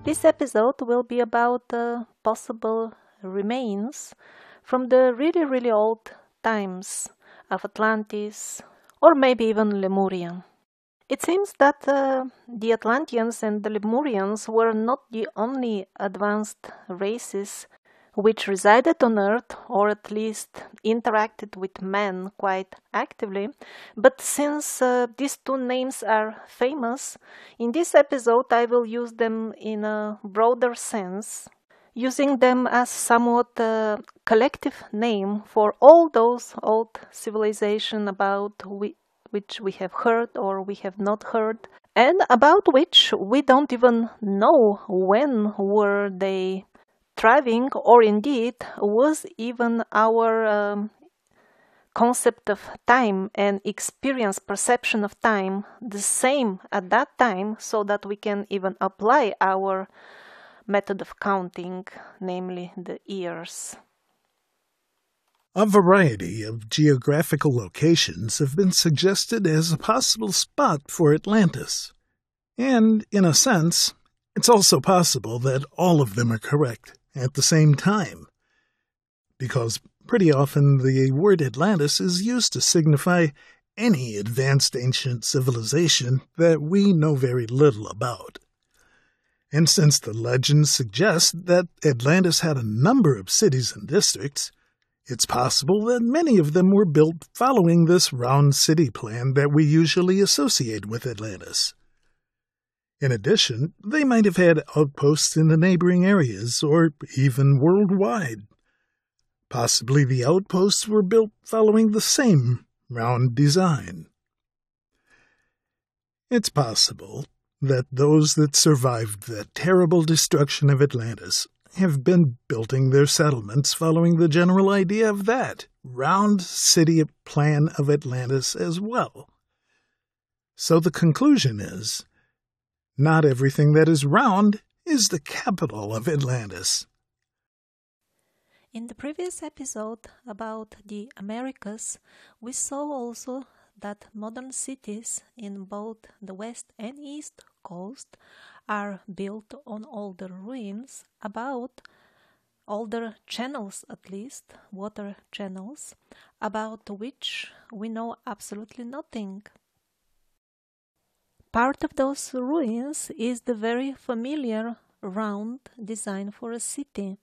This episode will be about possible remains from the really, really old times of Atlantis or maybe even Lemuria. It seems that the Atlanteans and the Lemurians were not the only advanced races which resided on Earth or at least interacted with man quite actively. But since these two names are famous, in this episode I will use them in a broader sense, using them as somewhat a collective name for all those old civilizations which we have heard or we have not heard, and about which we don't even know when were they thriving, or indeed was even our concept of time and experience perception of time the same at that time, so that we can even apply our method of counting, namely the years. A variety of geographical locations have been suggested as a possible spot for Atlantis. And, in a sense, it's also possible that all of them are correct at the same time, because pretty often the word Atlantis is used to signify any advanced ancient civilization that we know very little about. And since the legends suggest that Atlantis had a number of cities and districts, it's possible that many of them were built following this round city plan that we usually associate with Atlantis. In addition, they might have had outposts in the neighboring areas, or even worldwide. Possibly the outposts were built following the same round design. It's possible that those that survived the terrible destruction of Atlantis have been building their settlements following the general idea of that round city plan of Atlantis as well. So the conclusion is, not everything that is round is the capital of Atlantis. In the previous episode about the Americas, we saw also that modern cities in both the west and east coast are built on older ruins, about older channels, at least, water channels, about which we know absolutely nothing. Part of those ruins is the very familiar round design for a city.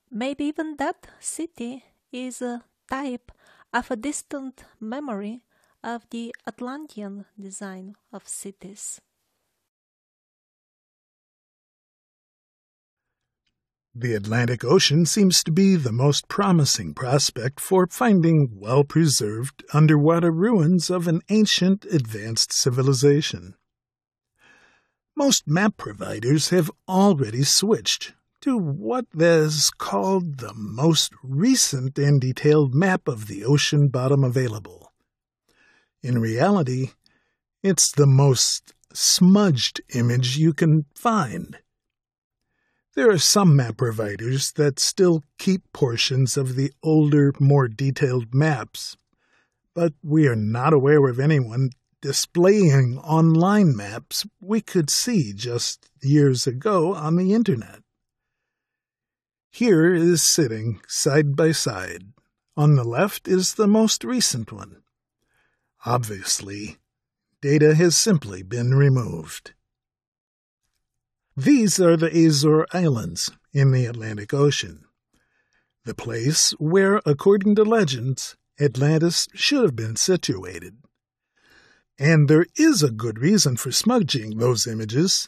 Maybe even that city is a type of a distant memory of the Atlantean design of cities. The Atlantic Ocean seems to be the most promising prospect for finding well-preserved underwater ruins of an ancient advanced civilization. Most map providers have already switched to what is called the most recent and detailed map of the ocean bottom available. In reality, it's the most smudged image you can find. There are some map providers that still keep portions of the older, more detailed maps, but we are not aware of anyone displaying online maps we could see just years ago on the internet. Here is sitting side by side. On the left is the most recent one. Obviously, data has simply been removed. These are the Azore Islands in the Atlantic Ocean, the place where, according to legends, Atlantis should have been situated. And there is a good reason for smudging those images,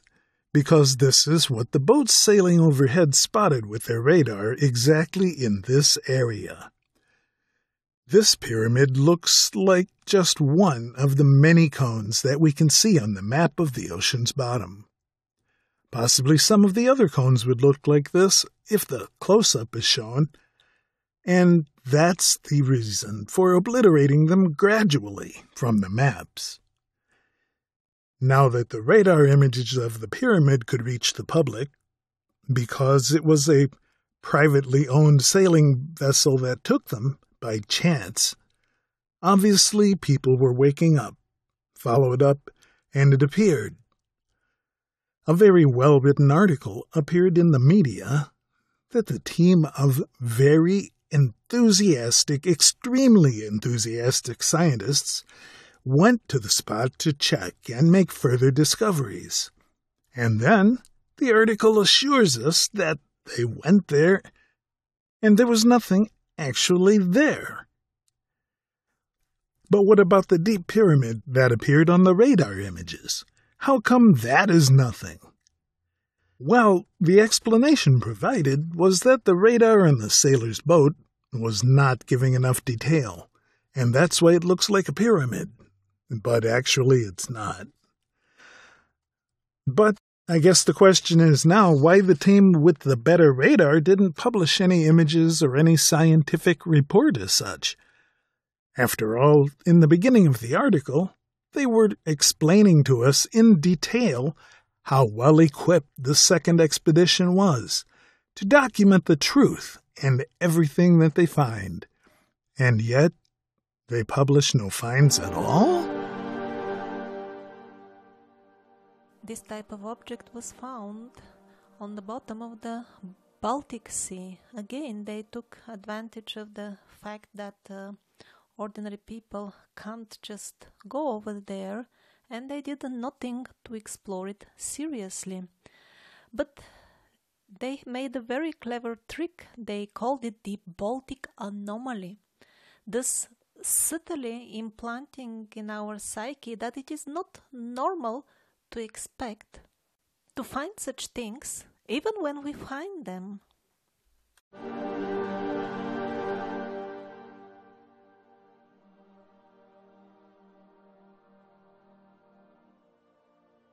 because this is what the boats sailing overhead spotted with their radar exactly in this area. This pyramid looks like just one of the many cones that we can see on the map of the ocean's bottom. Possibly some of the other cones would look like this if the close-up is shown, and that's the reason for obliterating them gradually from the maps. Now that the radar images of the pyramid could reach the public, because it was a privately owned sailing vessel that took them by chance, obviously people were waking up, followed up, and it appeared. A very well-written article appeared in the media that the team of very enthusiastic, extremely enthusiastic scientists went to the spot to check and make further discoveries. And then the article assures us that they went there and there was nothing actually there. But what about the deep pyramid that appeared on the radar images? How come that is nothing? Well, the explanation provided was that the radar on the sailor's boat was not giving enough detail, and that's why it looks like a pyramid. But actually it's not. But I guess the question is now why the team with the better radar didn't publish any images or any scientific report as such. After all, in the beginning of the article, they were explaining to us in detail how well equipped the second expedition was to document the truth and everything that they find. And yet, they publish no finds at all? This type of object was found on the bottom of the Baltic Sea. Again, they took advantage of the fact that ordinary people can't just go over there, and they did nothing to explore it seriously. But they made a very clever trick. They called it the Baltic anomaly, thus subtly implanting in our psyche that it is not normal to expect to find such things even when we find them.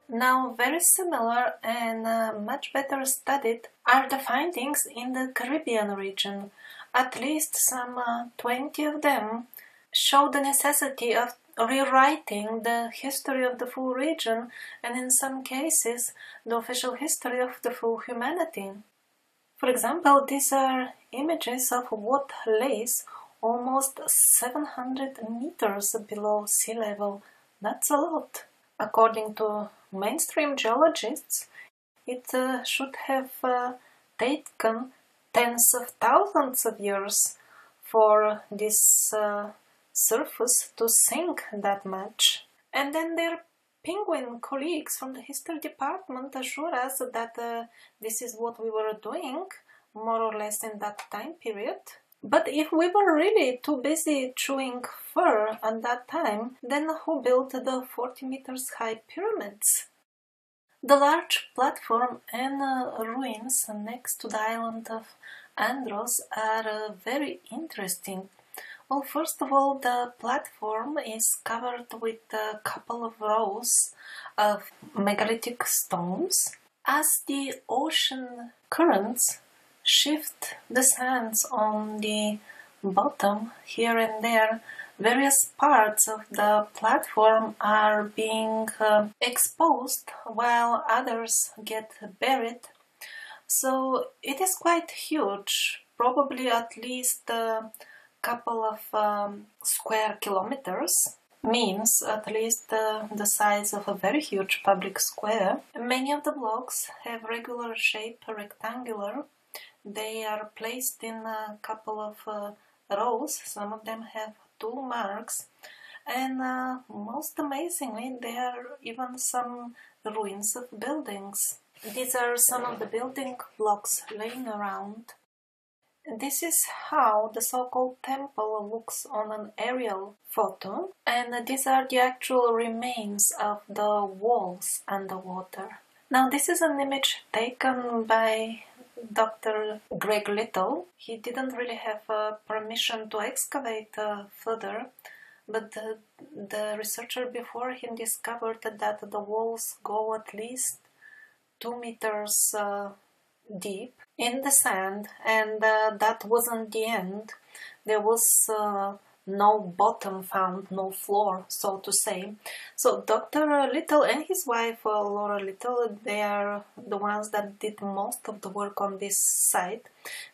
Now, very similar and much better studied are the findings in the Caribbean region. At least some 20 of them show the necessity of rewriting the history of the full region, and in some cases, the official history of the full humanity. For example, these are images of what lays almost 700 meters below sea level. That's a lot. According to mainstream geologists, it should have taken tens of thousands of years for this surface to sink that much. And then their penguin colleagues from the history department assure us that this is what we were doing, more or less in that time period. But if we were really too busy chewing fur at that time, then who built the 40 meters high pyramids? The large platform and ruins next to the island of Andros are very interesting. Well, first of all, the platform is covered with a couple of rows of megalithic stones. As the ocean currents shift the sands on the bottom here and there, various parts of the platform are being exposed while others get buried. So it is quite huge, probably at least couple of square kilometers, means at least the size of a very huge public square. Many of the blocks have regular shape, rectangular. They are placed in a couple of rows. Some of them have 2 marks, and most amazingly, there are even some ruins of buildings. These are some of the building blocks laying around. This is how the so-called temple looks on an aerial photo, and these are the actual remains of the walls underwater. Now, this is an image taken by Dr. Greg Little. He didn't really have permission to excavate further, but the researcher before him discovered that the walls go at least 2 meters deep in the sand, and that wasn't the end. There was no bottom found, no floor, so to say. So Dr. Little and his wife Laura Little, they are the ones that did most of the work on this site.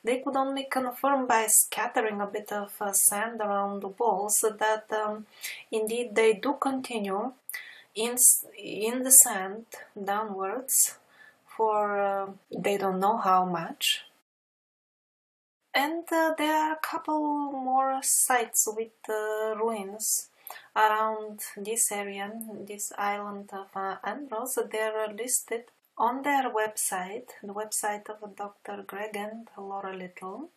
They could only confirm by scattering a bit of sand around the walls that indeed they do continue in the sand downwards for they don't know how much. And there are a couple more sites with ruins around this area, this island of Andros. They're listed on their website, the website of Dr. Greg and Laura Little.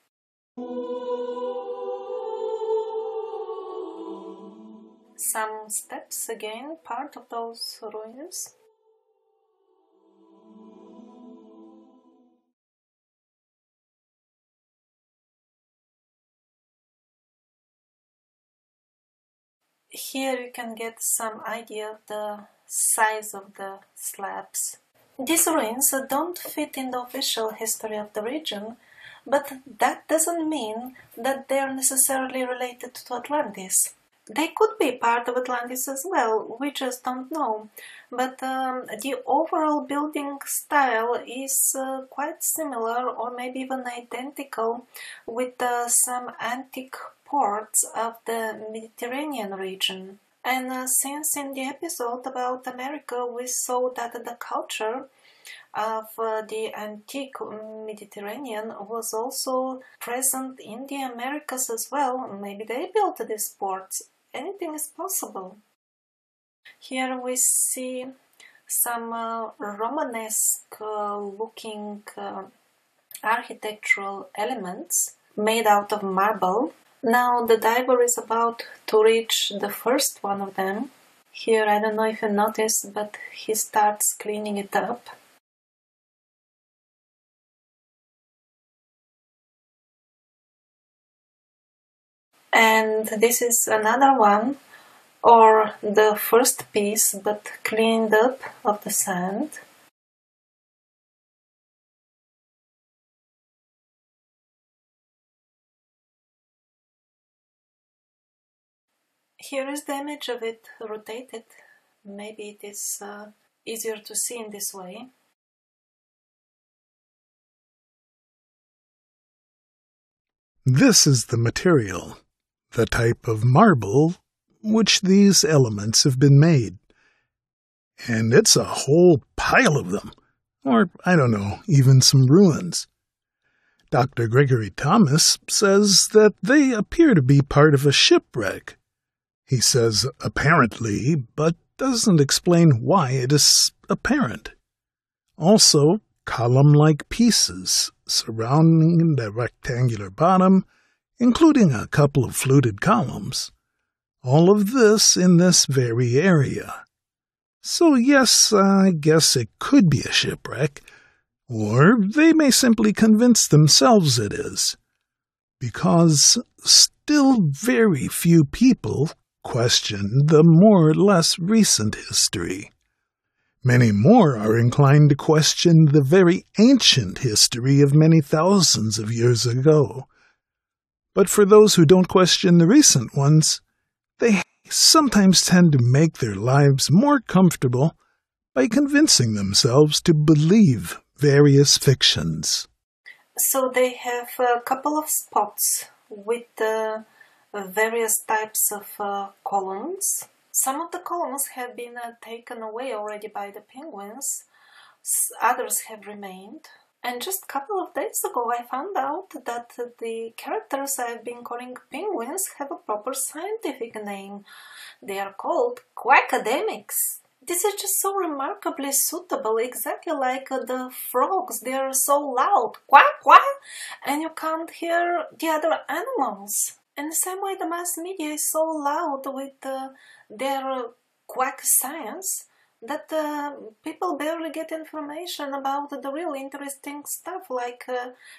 Some steps again, part of those ruins. Here you can get some idea of the size of the slabs. These ruins don't fit in the official history of the region, but that doesn't mean that they are necessarily related to Atlantis. They could be part of Atlantis as well, we just don't know. But the overall building style is quite similar or maybe even identical with some antique ports of the Mediterranean region. And since in the episode about America we saw that the culture of the antique Mediterranean was also present in the Americas as well, maybe they built these ports. Anything is possible. Here we see some Romanesque looking architectural elements made out of marble. Now the diver is about to reach the first one of them. Here, I don't know if you noticed, but he starts cleaning it up. And this is another one, or the first piece, but cleaned up of the sand. Here is the image of it rotated. Maybe it is easier to see in this way. This is the material, the type of marble which these elements have been made. And it's a whole pile of them, or, I don't know, even some ruins. Dr. Gregory Thomas says that they appear to be part of a shipwreck. He says apparently, but doesn't explain why it is apparent. Also, column-like pieces surrounding the rectangular bottom, including a couple of fluted columns. All of this in this very area. So yes, I guess it could be a shipwreck, or they may simply convince themselves it is, because still very few people question the more or less recent history. Many more are inclined to question the very ancient history of many thousands of years ago. But for those who don't question the recent ones, they sometimes tend to make their lives more comfortable by convincing themselves to believe various fictions. So they have a couple of spots with various types of columns. Some of the columns have been taken away already by the penguins, others have remained. And just a couple of days ago I found out that the characters I've been calling penguins have a proper scientific name. They are called quackademics. This is just so remarkably suitable, exactly like the frogs. They are so loud, quack, quack, and you can't hear the other animals. And the same way the mass media is so loud with their quack science that people barely get information about the real interesting stuff like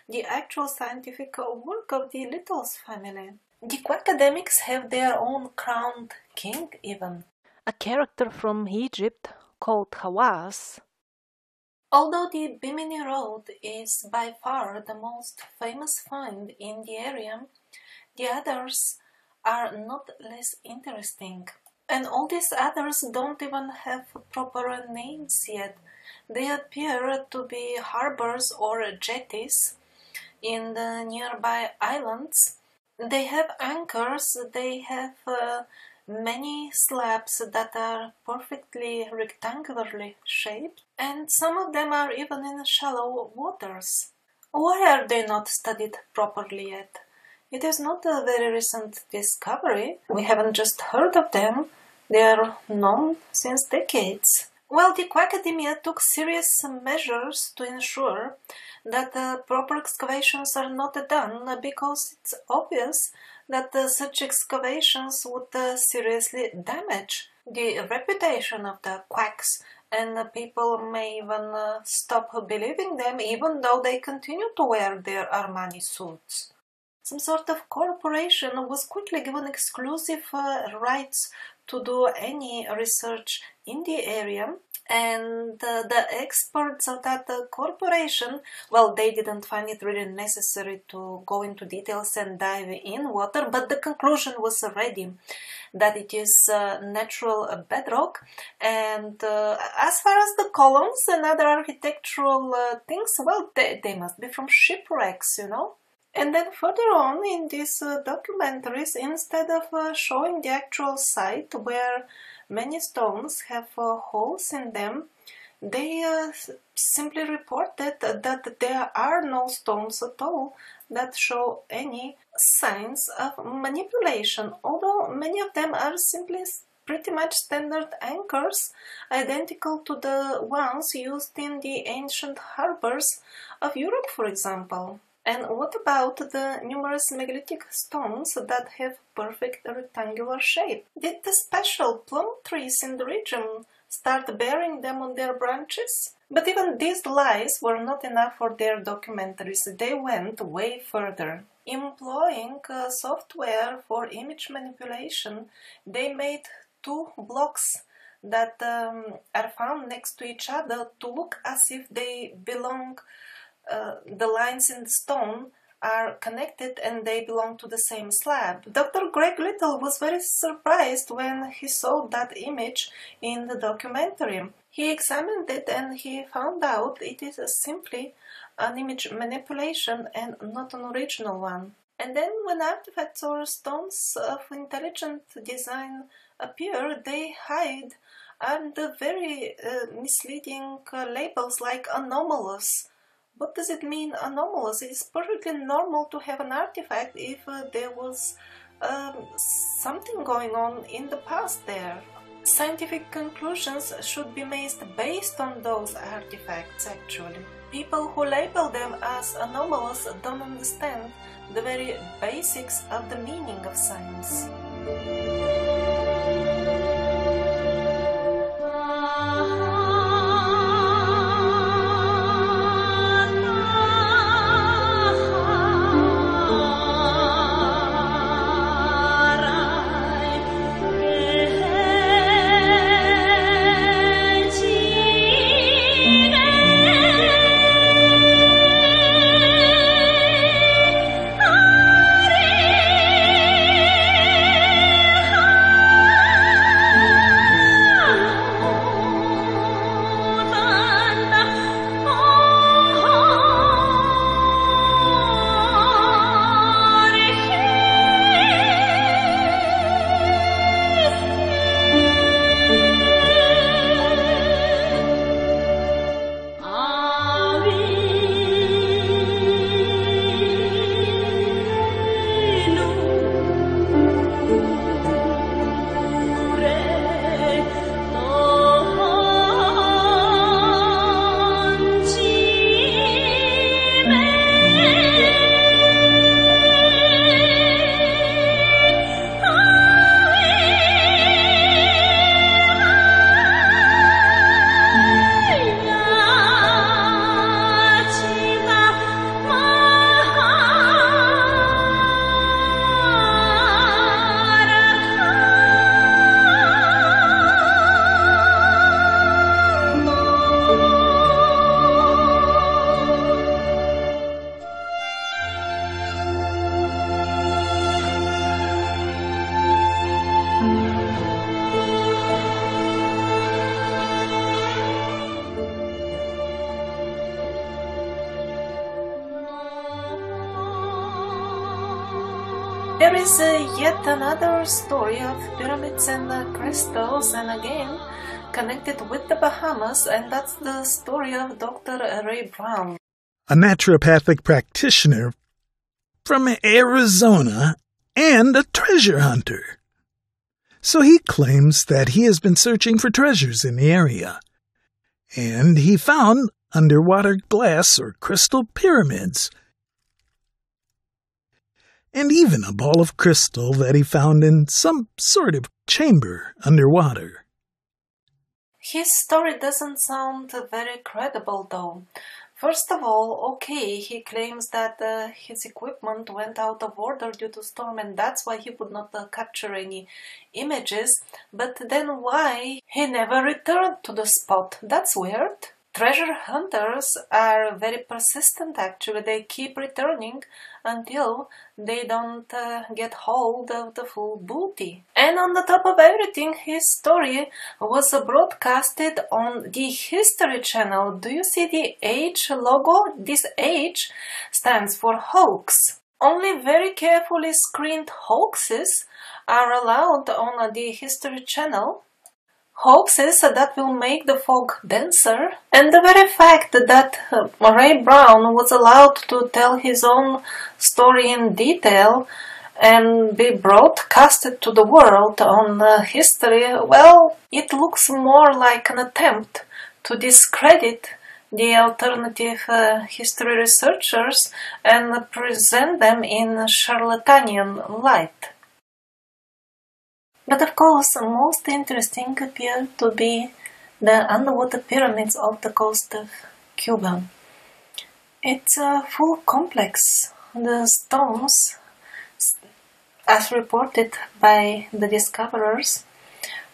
the actual scientific work of the Littles family. The quackademics have their own crowned king even. A character from Egypt called Hawass. Although the Bimini Road is by far the most famous find in the area, the others are not less interesting. And all these others don't even have proper names yet. They appear to be harbors or jetties in the nearby islands. They have anchors, they have many slabs that are perfectly rectangularly shaped, and some of them are even in shallow waters. Why are they not studied properly yet? It is not a very recent discovery. We haven't just heard of them. They are known since decades. Well, the academia took serious measures to ensure that proper excavations are not done because it's obvious that such excavations would seriously damage the reputation of the quacks, and people may even stop believing them even though they continue to wear their Armani suits. Some sort of corporation was quickly given exclusive rights to do any research in the area, and the experts of that corporation, well, they didn't find it really necessary to go into details and dive in water, but the conclusion was ready that it is natural bedrock. And as far as the columns and other architectural things, well, they must be from shipwrecks, you know. And then further on in these documentaries, instead of showing the actual site where many stones have holes in them, they simply reported that there are no stones at all that show any signs of manipulation, although many of them are simply pretty much standard anchors, identical to the ones used in the ancient harbors of Europe, for example. And what about the numerous megalithic stones that have perfect rectangular shape? Did the special plum trees in the region start bearing them on their branches? But even these lies were not enough for their documentaries. They went way further. Employing software for image manipulation, they made two blocks that are found next to each other to look as if they belong. The lines in the stone are connected and they belong to the same slab. Dr. Greg Little was very surprised when he saw that image in the documentary. He examined it and he found out it is simply an image manipulation and not an original one. And then when artifacts or stones of intelligent design appear, they hide under very misleading labels like anomalous. What does it mean, anomalous? It is perfectly normal to have an artifact if there was something going on in the past there. Scientific conclusions should be made based on those artifacts, actually. People who label them as anomalous don't understand the very basics of the meaning of science. There is yet another story of pyramids and crystals, and again connected with the Bahamas, and that's the story of Dr. Ray Brown, a naturopathic practitioner from Arizona and a treasure hunter. So he claims that he has been searching for treasures in the area, and he found underwater glass or crystal pyramids, and even a ball of crystal that he found in some sort of chamber underwater. His story doesn't sound very credible, though. First of all, okay, he claims that his equipment went out of order due to storm, and that's why he could not capture any images. But then why he never returned to the spot? That's weird. Treasure hunters are very persistent, actually. They keep returning until they don't get hold of the full booty. And on the top of everything, his story was broadcasted on the History Channel. Do you see the H logo? This H stands for hoax. Only very carefully screened hoaxes are allowed on the History Channel. Hoaxes that will make the fog denser, and the very fact that Ray Brown was allowed to tell his own story in detail and be broadcasted to the world on history, well, it looks more like an attempt to discredit the alternative history researchers and present them in a charlatanian light. But of course, most interesting appear to be the underwater pyramids off the coast of Cuba. It's a full complex. The stones, as reported by the discoverers,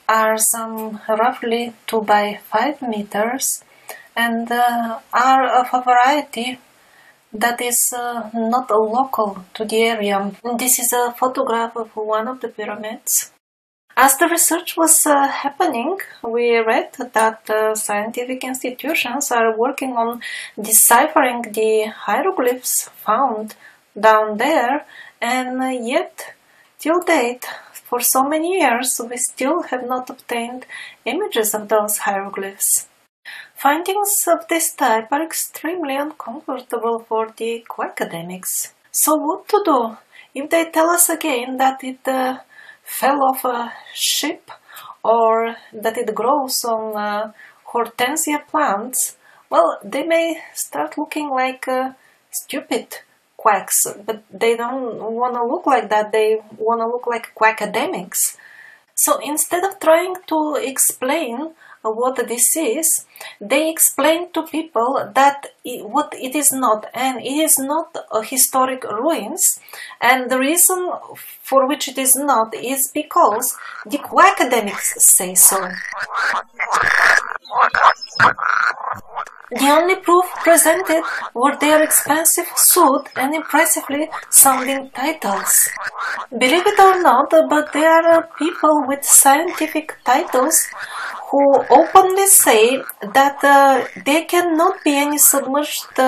are some roughly 2 by 5 meters and are of a variety that is not local to the area. This is a photograph of one of the pyramids. As the research was happening, we read that scientific institutions are working on deciphering the hieroglyphs found down there, and yet, till date, for so many years, we still have not obtained images of those hieroglyphs. Findings of this type are extremely uncomfortable for the academics. So what to do if they tell us again that it fell off a ship or that it grows on hortensia plants? Well, they may start looking like stupid quacks, but they don't want to look like that. They want to look like quackademics. So instead of trying to explain what this is, they explain to people that what it is not, and it is not historic ruins, and the reason for which it is not is because the academics say so. The only proof presented were their expensive suit and impressively sounding titles. Believe it or not, but there are people with scientific titles who openly say that there cannot be any submerged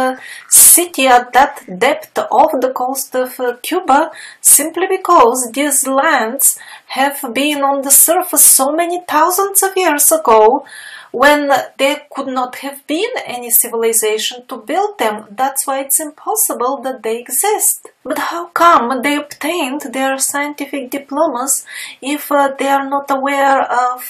city at that depth off the coast of Cuba, simply because these lands have been on the surface so many thousands of years ago, when there could not have been any civilization to build them. That's why it's impossible that they exist. But how come they obtained their scientific diplomas if they are not aware of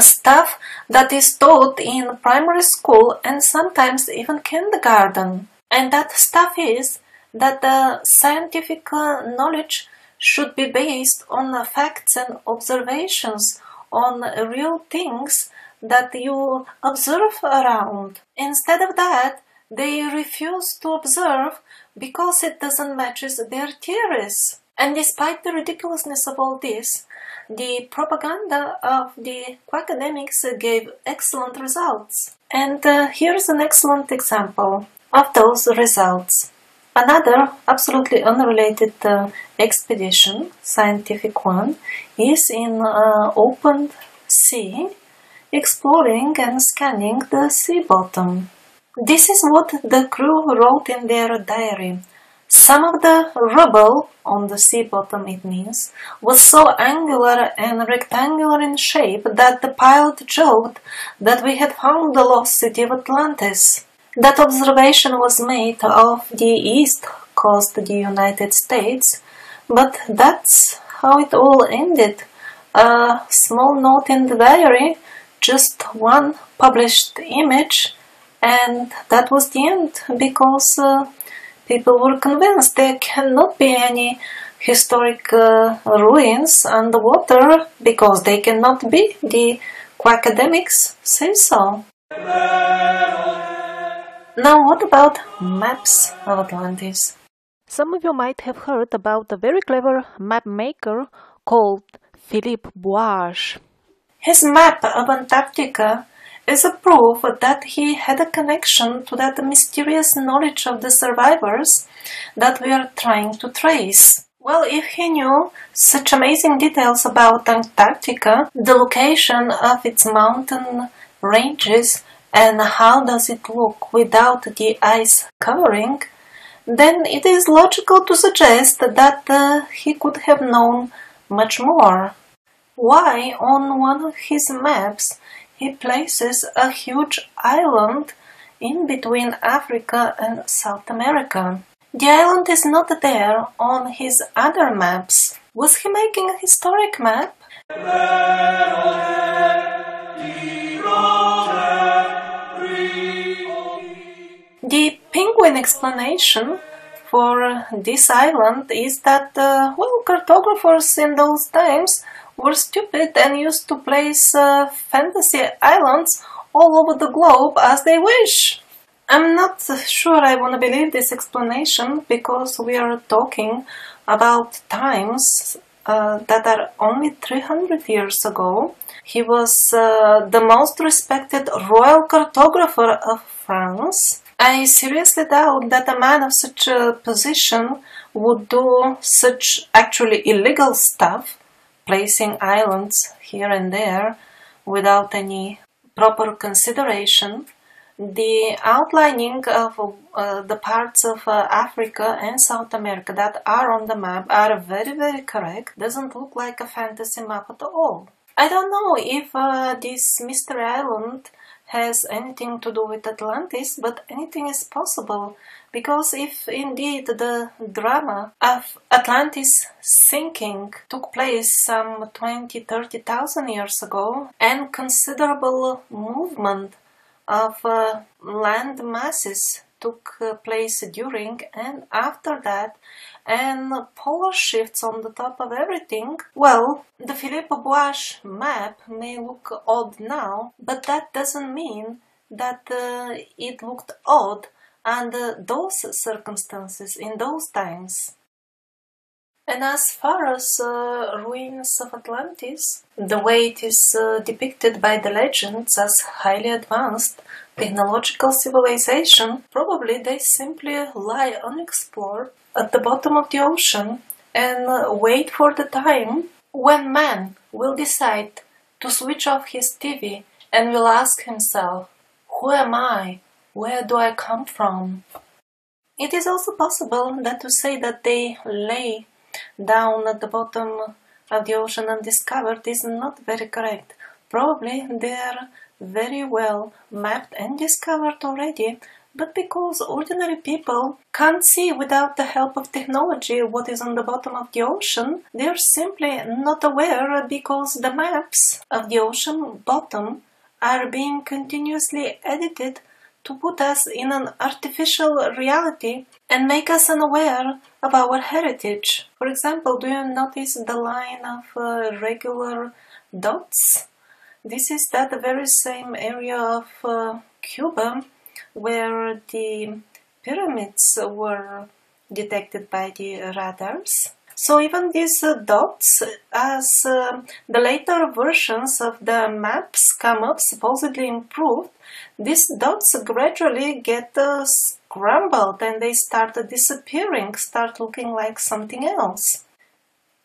stuff that is taught in primary school and sometimes even kindergarten? And that stuff is that the scientific knowledge should be based on facts and observations, on real things that you observe around. Instead of that, they refuse to observe because it doesn't match their theories. And despite the ridiculousness of all this, the propaganda of the academics gave excellent results. And here's an excellent example of those results. Another absolutely unrelated expedition, scientific one, is in open sea, exploring and scanning the sea bottom. This is what the crew wrote in their diary. Some of the rubble on the sea bottom, it means, was so angular and rectangular in shape that the pilot joked that we had found the lost city of Atlantis. That observation was made off the east coast of the United States, but that's how it all ended. A small note in the diary, just one published image, and that was the end, because people were convinced there cannot be any historic ruins underwater, because they cannot be. The academics say so. Now what about maps of Atlantis? Some of you might have heard about a very clever map maker called Philippe Boage. His map of Antarctica is a proof that he had a connection to that mysterious knowledge of the survivors that we are trying to trace. Well, if he knew such amazing details about Antarctica, the location of its mountain ranges, and how does it look without the ice covering, then it is logical to suggest that he could have known much more. Why, on one of his maps, he places a huge island in between Africa and South America? The island is not there on his other maps. Was he making a historic map? The penguin explanation for this island is that, cartographers in those times were stupid and used to place fantasy islands all over the globe as they wish. I'm not sure I want to believe this explanation, because we are talking about times that are only 300 years ago. He was the most respected royal cartographer of France. I seriously doubt that a man of such a position would do such actually illegal stuff, placing islands here and there without any proper consideration. The outlining of the parts of Africa and South America that are on the map are very, very correct. Doesn't look like a fantasy map at all. I don't know if this mystery island has anything to do with Atlantis, but anything is possible, because if indeed the drama of Atlantis sinking took place some 20-30,000 years ago, and considerable movement of land masses took place during and after that, and polar shifts on the top of everything, well, the Philippe Boage map may look odd now, but that doesn't mean that it looked odd under those circumstances in those times. And as far as ruins of Atlantis, the way it is depicted by the legends as highly advanced technological civilization, probably they simply lie unexplored at the bottom of the ocean and wait for the time when man will decide to switch off his TV and will ask himself, who am I? Where do I come from? It is also possible that to say that they lay down at the bottom of the ocean undiscovered is not very correct. Probably they are very well mapped and discovered already, but because ordinary people can't see without the help of technology what is on the bottom of the ocean, they are simply not aware, because the maps of the ocean bottom are being continuously edited to put us in an artificial reality and make us unaware of our heritage. For example, do you notice the line of regular dots? This is that very same area of Cuba where the pyramids were detected by the radars. So even these dots, as the later versions of the maps come up, supposedly improved, these dots gradually get scrambled and they start disappearing, start looking like something else.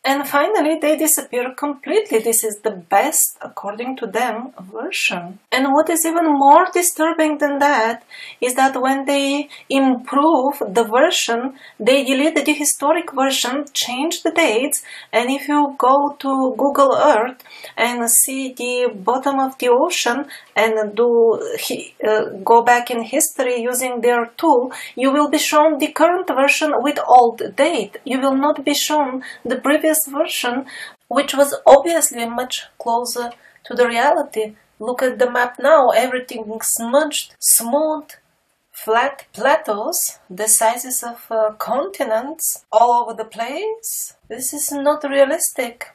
And finally, they disappear completely. This is the best, according to them, version. And what is even more disturbing than that is that when they improve the version, they delete the historic version, change the dates, and if you go to Google Earth and see the bottom of the ocean and go back in history using their tool, you will be shown the current version with old date. You will not be shown the previous version, which was obviously much closer to the reality. Look at the map now, everything smudged, smooth, flat plateaus, the sizes of continents all over the place. This is not realistic.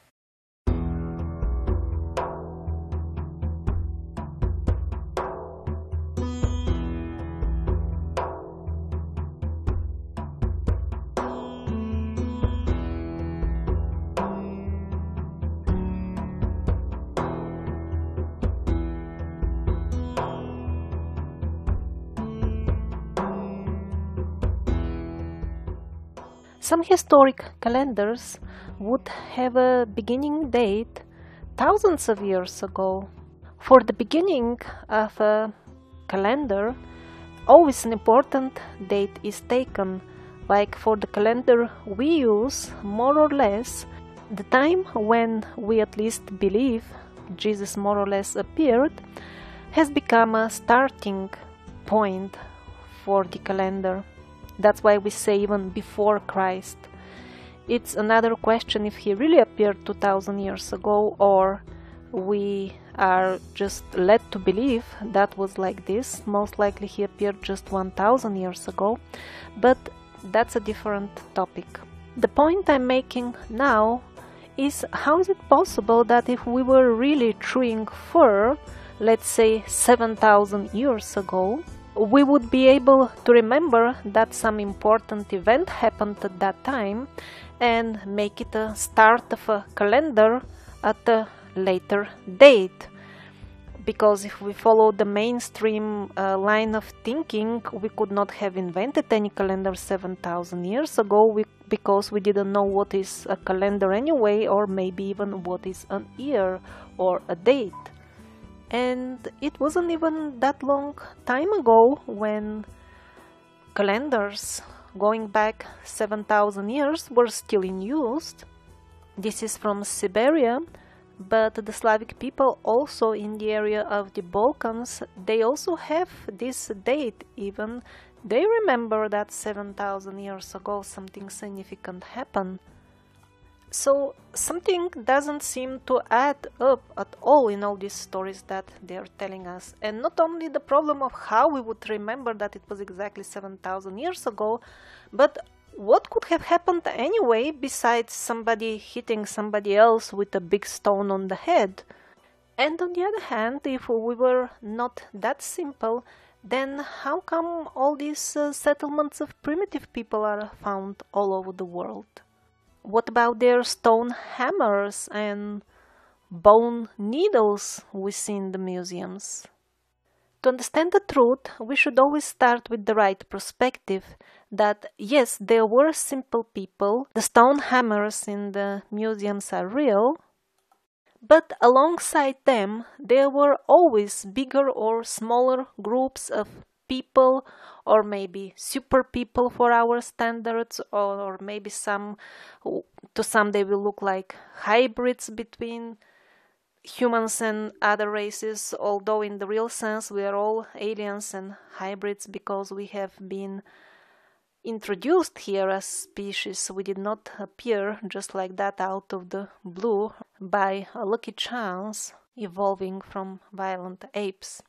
Some historic calendars would have a beginning date thousands of years ago. For the beginning of a calendar, always an important date is taken. Like for the calendar we use, more or less, the time when we at least believe Jesus more or less appeared has become a starting point for the calendar. That's why we say even before Christ. It's another question if he really appeared 2000 years ago, or we are just led to believe that was like this. Most likely he appeared just 1000 years ago, but that's a different topic. The point I'm making now is, how is it possible that if we were really chewing fur, let's say 7000 years ago, we would be able to remember that some important event happened at that time and make it a start of a calendar at a later date. Because if we follow the mainstream line of thinking, we could not have invented any calendar 7000 years ago because we didn't know what is a calendar anyway, or maybe even what is an year or a date. And it wasn't even that long time ago when calendars going back 7000 years were still in use. This is from Siberia, but the Slavic people also in the area of the Balkans, they also have this date even. They remember that 7000 years ago something significant happened. So something doesn't seem to add up at all in all these stories that they are telling us. And not only the problem of how we would remember that it was exactly 7000 years ago, but what could have happened anyway besides somebody hitting somebody else with a big stone on the head? And on the other hand, if we were not that simple, then how come all these settlements of primitive people are found all over the world? What about their stone hammers and bone needles we see in the museums? To understand the truth, we should always start with the right perspective, that yes, there were simple people, the stone hammers in the museums are real, but alongside them there were always bigger or smaller groups of people, or maybe super people for our standards, or maybe to some they will look like hybrids between humans and other races, although in the real sense we are all aliens and hybrids because we have been introduced here as species. We did not appear just like that out of the blue by a lucky chance, evolving from violent apes.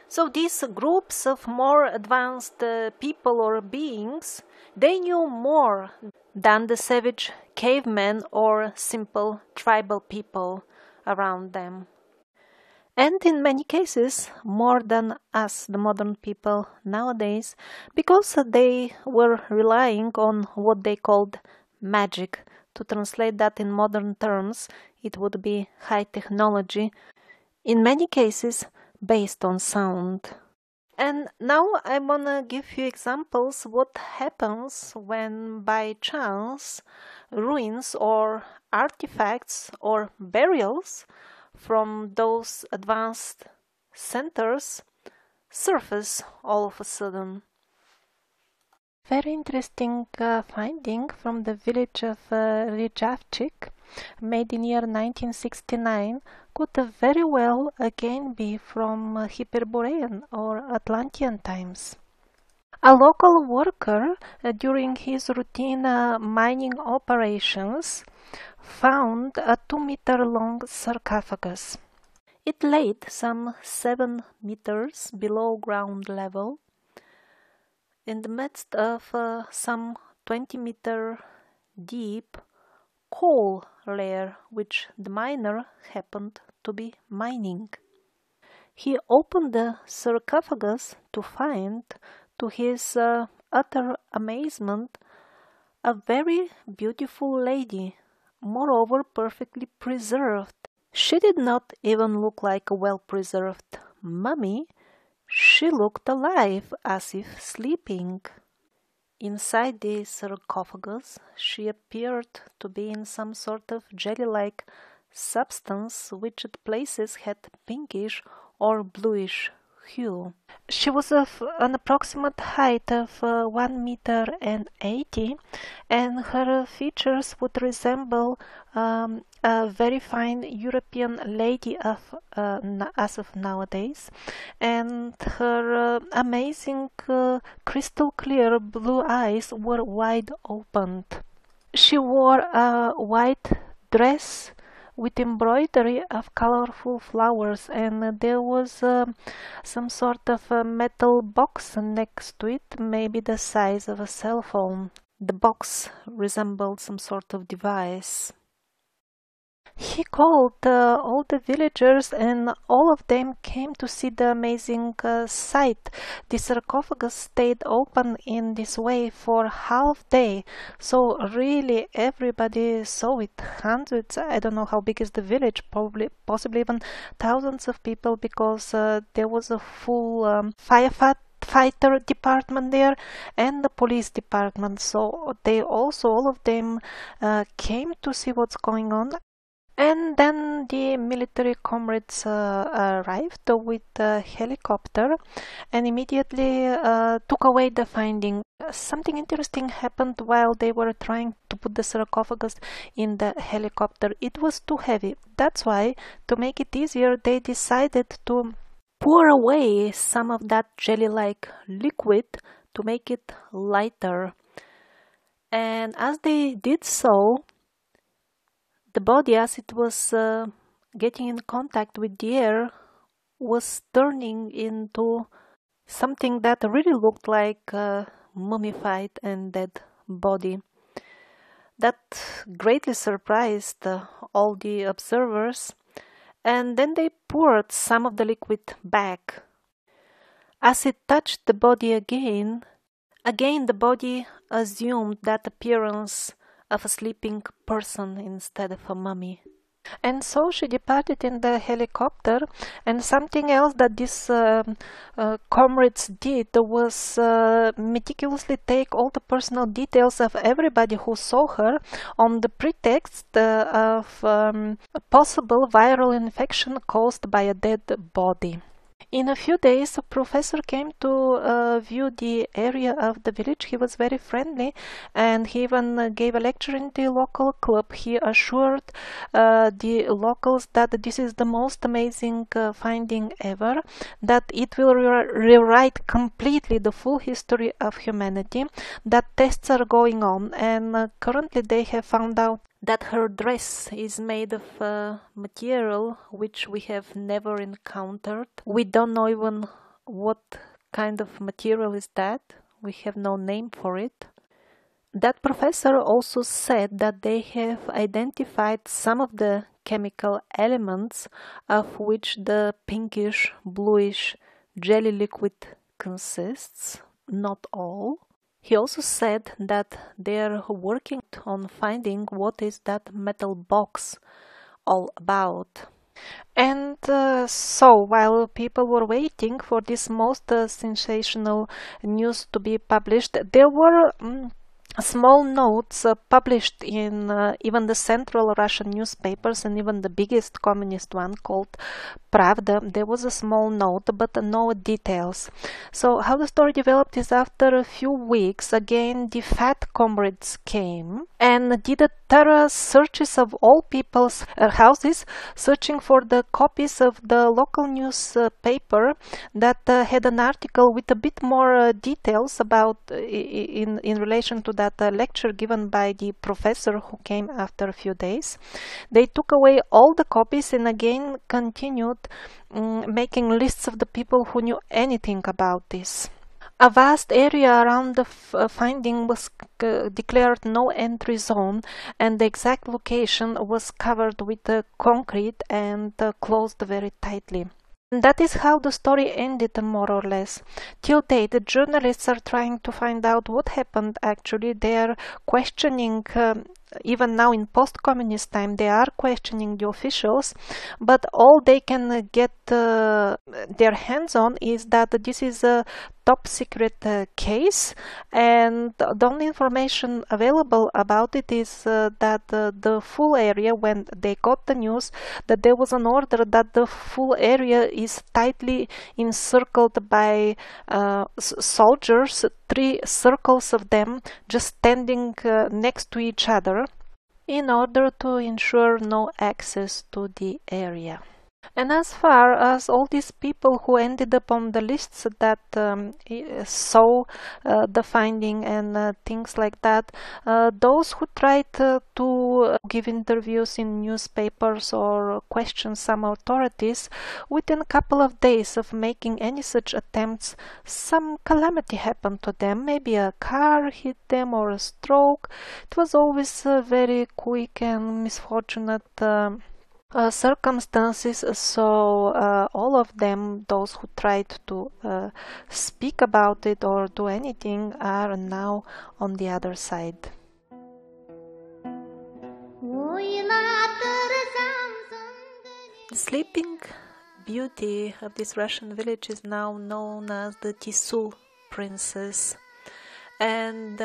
So these groups of more advanced people or beings, they knew more than the savage cavemen or simple tribal people around them. And in many cases, more than us, the modern people nowadays, because they were relying on what they called magic. To translate that in modern terms, it would be high technology. In many cases, based on sound. And now I wanna give you examples what happens when by chance ruins or artifacts or burials from those advanced centers surface all of a sudden. Very interesting finding from the village of Rijavchik, made in year 1969, could very well again be from Hyperborean or Atlantean times. A local worker during his routine mining operations found a 2-meter long sarcophagus. It laid some 7 meters below ground level in the midst of some 20-meter deep coal layer which the miner happened to be mining. He opened the sarcophagus to find, to his utter amazement, a very beautiful lady, moreover perfectly preserved. She did not even look like a well-preserved mummy. She looked alive, as if sleeping. Inside the sarcophagus, she appeared to be in some sort of jelly-like substance, which at places had pinkish or bluish hue. She was of an approximate height of 1 meter and 80, and her features would resemble a very fine European lady of as of nowadays, and her amazing crystal clear blue eyes were wide opened. She wore a white dress with embroidery of colorful flowers, and there was some sort of a metal box next to it, maybe the size of a cell phone. The box resembled some sort of device. He called all the villagers, and all of them came to see the amazing sight. The sarcophagus stayed open in this way for half day, so really everybody saw it. Hundreds, I don't know how big is the village, probably, possibly even thousands of people, because there was a full fighter department there and the police department, so they also, all of them came to see what's going on. And then the military comrades arrived with a helicopter and immediately took away the finding. Something interesting happened while they were trying to put the sarcophagus in the helicopter. It was too heavy. That's why, to make it easier, they decided to pour away some of that jelly-like liquid to make it lighter. And as they did so, the body, as it was getting in contact with the air, was turning into something that really looked like a mummified and dead body. That greatly surprised all the observers, and then they poured some of the liquid back. As it touched the body again the body assumed that appearance of a sleeping person instead of a mummy. And so she departed in the helicopter, and something else that these comrades did was meticulously take all the personal details of everybody who saw her on the pretext of a possible viral infection caused by a dead body. In a few days, a professor came to view the area of the village. He was very friendly, and he even gave a lecture in the local club. He assured the locals that this is the most amazing finding ever, that it will rewrite completely the full history of humanity, that tests are going on, and currently they have found out that her dress is made of material which we have never encountered. We don't know even what kind of material is that. We have no name for it. That professor also said that they have identified some of the chemical elements of which the pinkish, bluish jelly liquid consists, not all. He also said that they are working on finding what is that metal box all about. And so, while people were waiting for this most sensational news to be published, there were small notes published in even the central Russian newspapers and even the biggest communist one called Pravda. There was a small note, but no details. So how the story developed is after a few weeks, again the fat comrades came and did a thorough searches of all people's houses, searching for the copies of the local newspaper that had an article with a bit more details about in relation to that lecture given by the professor who came after a few days. They took away all the copies and again continued making lists of the people who knew anything about this. A vast area around the finding was declared no entry zone, and the exact location was covered with concrete and closed very tightly. And that is how the story ended, more or less. Till date, the journalists are trying to find out what happened actually. They are questioning, even now in post-communist time, they are questioning the officials, but all they can get their hands on is that this is a top secret case, and the only information available about it is that the full area, when they got the news that there was an order that the full area is tightly encircled by soldiers, 3 circles of them just standing next to each other in order to ensure no access to the area. And as far as all these people who ended up on the lists that saw the finding and things like that, those who tried to give interviews in newspapers or question some authorities, within a couple of days of making any such attempts, some calamity happened to them. Maybe a car hit them or a stroke. It was always very quick and misfortunate circumstances, so all of them, those who tried to speak about it or do anything, are now on the other side. The sleeping beauty of this Russian village is now known as the Tisu princess, and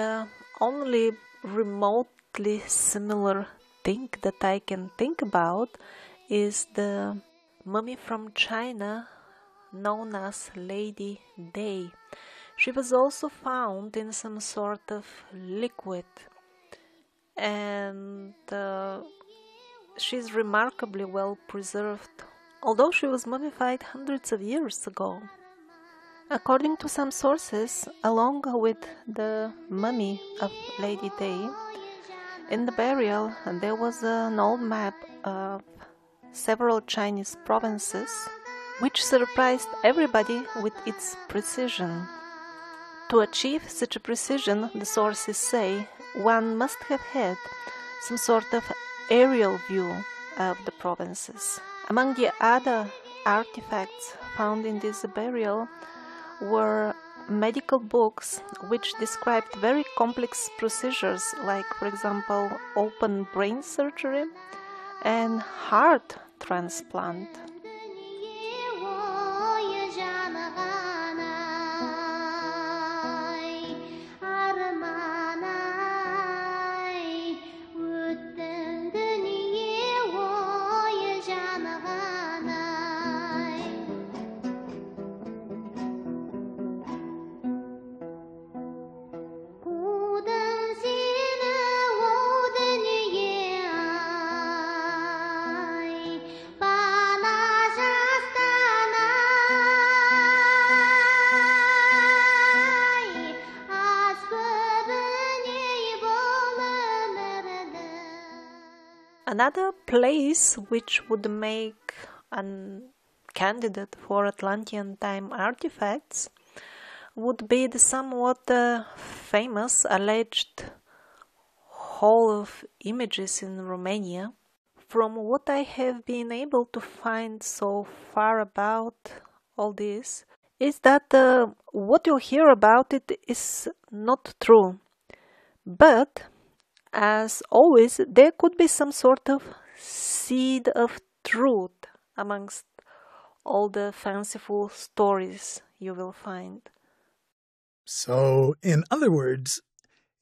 only remotely similar thing that I can think about is the mummy from China known as Lady Day. She was also found in some sort of liquid, and she's remarkably well preserved, although she was mummified hundreds of years ago. According to some sources, along with the mummy of Lady Day, in the burial, there was an old map of several Chinese provinces, which surprised everybody with its precision. To achieve such a precision, the sources say, one must have had some sort of aerial view of the provinces. Among the other artifacts found in this burial were medical books which described very complex procedures, like, for example, open brain surgery and heart transplant. Another place which would make a candidate for Atlantean time artifacts would be the somewhat famous alleged Hall of Images in Romania. From what I have been able to find so far about all this, is that what you hear about it is not true. But as always, there could be some sort of seed of truth amongst all the fanciful stories you will find. So, in other words,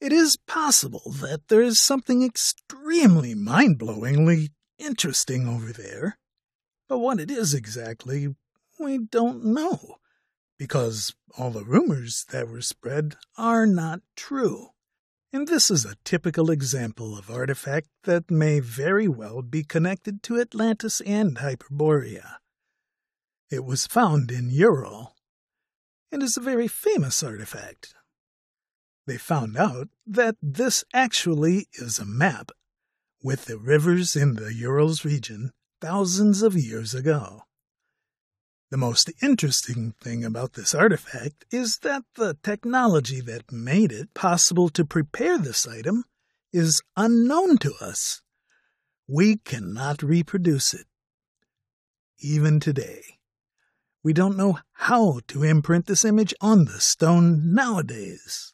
it is possible that there is something extremely mind-blowingly interesting over there. But what it is exactly, we don't know, because all the rumors that were spread are not true. And this is a typical example of artifact that may very well be connected to Atlantis and Hyperborea. It was found in Ural, and is a very famous artifact. They found out that this actually is a map with the rivers in the Urals region thousands of years ago. The most interesting thing about this artifact is that the technology that made it possible to prepare this item is unknown to us. We cannot reproduce it. Even today, we don't know how to imprint this image on the stone nowadays.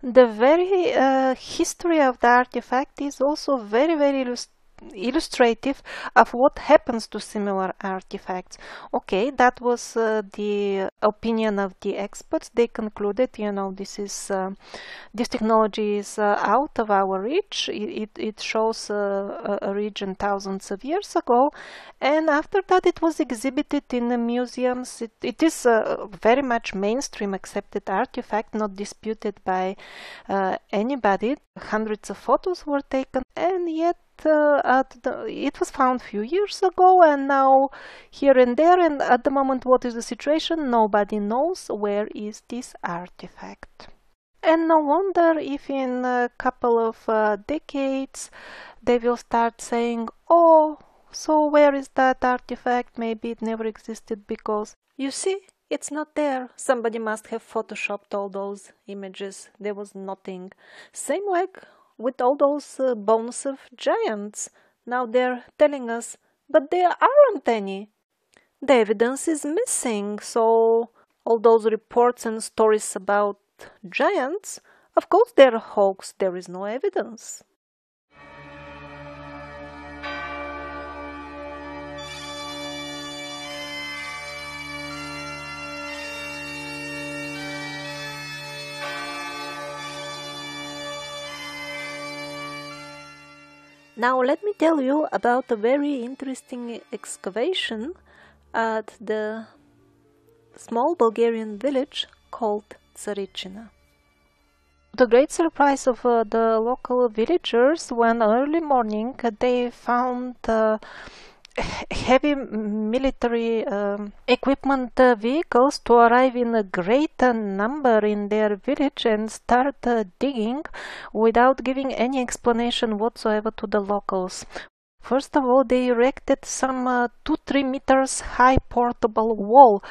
The very history of the artifact is also very, very illustrative of what happens to similar artifacts. Okay, that was the opinion of the experts. They concluded, this technology is out of our reach. It shows a region thousands of years ago, and after that it was exhibited in the museums. It is a very much mainstream accepted artifact, not disputed by anybody. Hundreds of photos were taken, and yet it was found a few years ago, and now here and there, and at the moment what is the situation? Nobody knows where is this artifact. And no wonder if in a couple of decades they will start saying, oh, so where is that artifact? Maybe it never existed because, you see, it's not there. Somebody must have photoshopped all those images. There was nothing. Same like with all those bones of giants. Now they're telling us, but there aren't any. The evidence is missing, so all those reports and stories about giants, of course they're a hoax, there is no evidence. Now let me tell you about a very interesting excavation at the small Bulgarian village called Tsarichina. The great surprise of the local villagers, when early morning they found heavy military equipment vehicles to arrive in a great number in their village and start digging without giving any explanation whatsoever to the locals. First of all, they erected some 2-3 meters high portable wall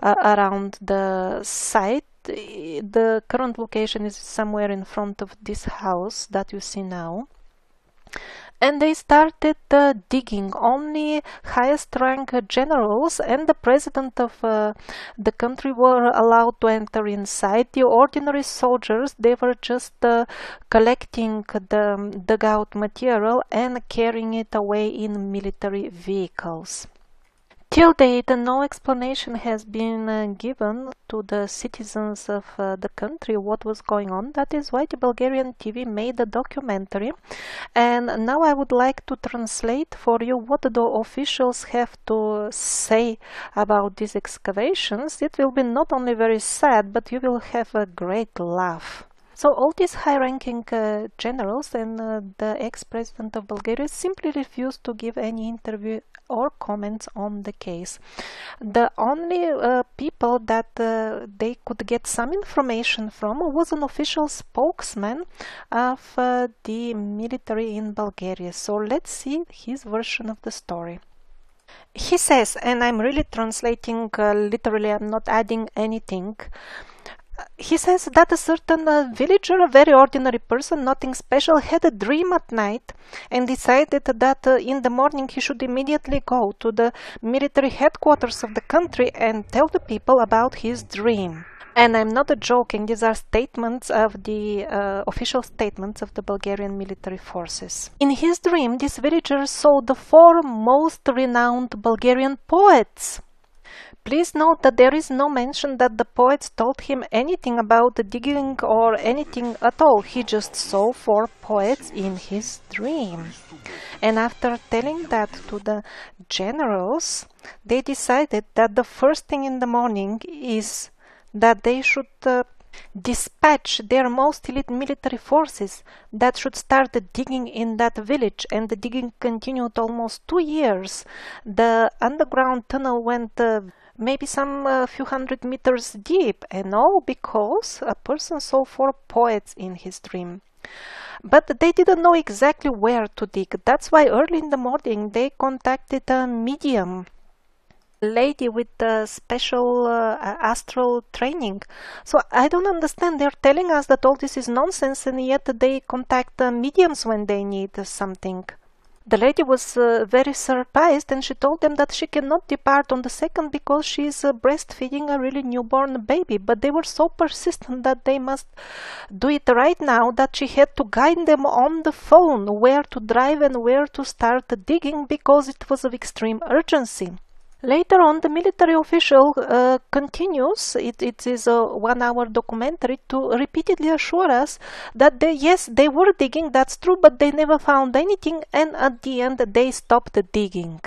around the site. The current location is somewhere in front of this house that you see now. And they started digging. Only highest rank generals and the president of the country were allowed to enter inside. The ordinary soldiers, they were just collecting the dugout material and carrying it away in military vehicles. Till date, no explanation has been given to the citizens of the country what was going on. That is why the Bulgarian TV made a documentary. And now I would like to translate for you what the officials have to say about these excavations. It will be not only very sad, but you will have a great laugh. So all these high-ranking generals and the ex-president of Bulgaria simply refused to give any interview or comments on the case. The only people that they could get some information from was an official spokesman of the military in Bulgaria. So let's see his version of the story. He says, and I'm really translating literally, I'm not adding anything. He says that a certain villager, a very ordinary person, nothing special, had a dream at night and decided that in the morning he should immediately go to the military headquarters of the country and tell the people about his dream. And I'm not joking, these are statements of the official statements of the Bulgarian military forces. In his dream, this villager saw the four most renowned Bulgarian poets. Please note that there is no mention that the poets told him anything about the digging or anything at all. He just saw four poets in his dream. And after telling that to the generals, they decided that the first thing in the morning is that they should dispatch their most elite military forces that should start digging in that village, and the digging continued almost 2 years. The underground tunnel went maybe some few hundred meters deep, and all because a person saw four poets in his dream. But they didn't know exactly where to dig. That's why early in the morning they contacted a medium, lady with special astral training. So I don't understand. They're telling us that all this is nonsense, and yet they contact mediums when they need something. The lady was very surprised, and she told them that she cannot depart on the second because she is breastfeeding a really newborn baby. But they were so persistent that they must do it right now, that she had to guide them on the phone where to drive and where to start digging, because it was of extreme urgency. Later on, the military official continues, it is a 1-hour documentary, to repeatedly assure us that yes, they were digging, that's true, but they never found anything, and at the end they stopped digging.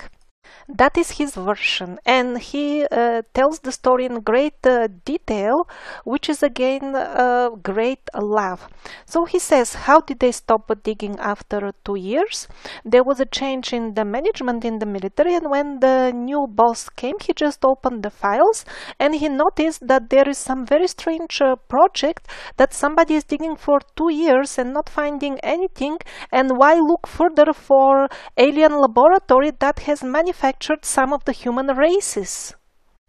That is his version, and he tells the story in great detail, which is again a great laugh. So he says, how did they stop digging after 2 years? There was a change in the management in the military, and when the new boss came, he just opened the files and he noticed that there is some very strange project that somebody is digging for 2 years and not finding anything, and why look further for alien laboratory that has manufactured some of the human races.